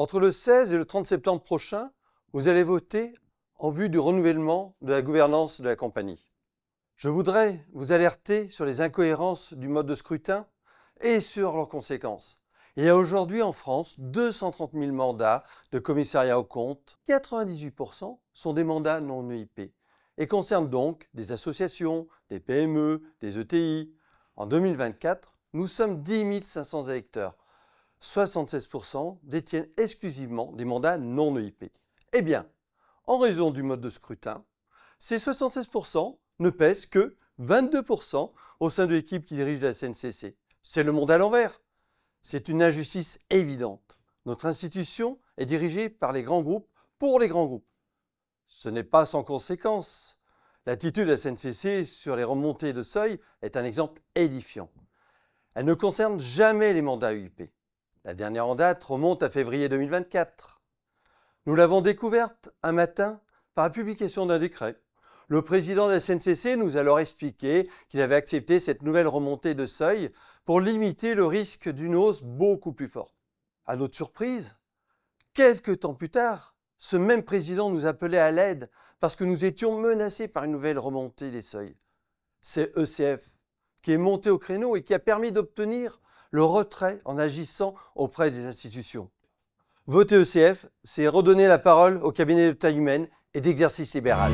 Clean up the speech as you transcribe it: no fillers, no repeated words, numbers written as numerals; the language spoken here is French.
Entre le 16 et le 30 septembre prochain, vous allez voter en vue du renouvellement de la gouvernance de la compagnie. Je voudrais vous alerter sur les incohérences du mode de scrutin et sur leurs conséquences. Il y a aujourd'hui en France 230 000 mandats de commissariat aux comptes. 98% sont des mandats non EIP et concernent donc des associations, des PME, des ETI. En 2024, nous sommes 10 500 électeurs. 76% détiennent exclusivement des mandats non EIP. Eh bien, en raison du mode de scrutin, ces 76% ne pèsent que 22% au sein de l'équipe qui dirige la SNCC. C'est le monde à l'envers. C'est une injustice évidente. Notre institution est dirigée par les grands groupes pour les grands groupes. Ce n'est pas sans conséquence. L'attitude de la SNCC sur les remontées de seuil est un exemple édifiant. Elle ne concerne jamais les mandats EIP. La dernière en date remonte à février 2024. Nous l'avons découverte un matin par la publication d'un décret. Le président de la SNCC nous a alors expliqué qu'il avait accepté cette nouvelle remontée de seuil pour limiter le risque d'une hausse beaucoup plus forte. À notre surprise, quelques temps plus tard, ce même président nous appelait à l'aide parce que nous étions menacés par une nouvelle remontée des seuils. C'est ECF qui est monté au créneau et qui a permis d'obtenir le retrait en agissant auprès des institutions. Voter ECF, c'est redonner la parole au cabinet de taille humaine et d'exercice libéral.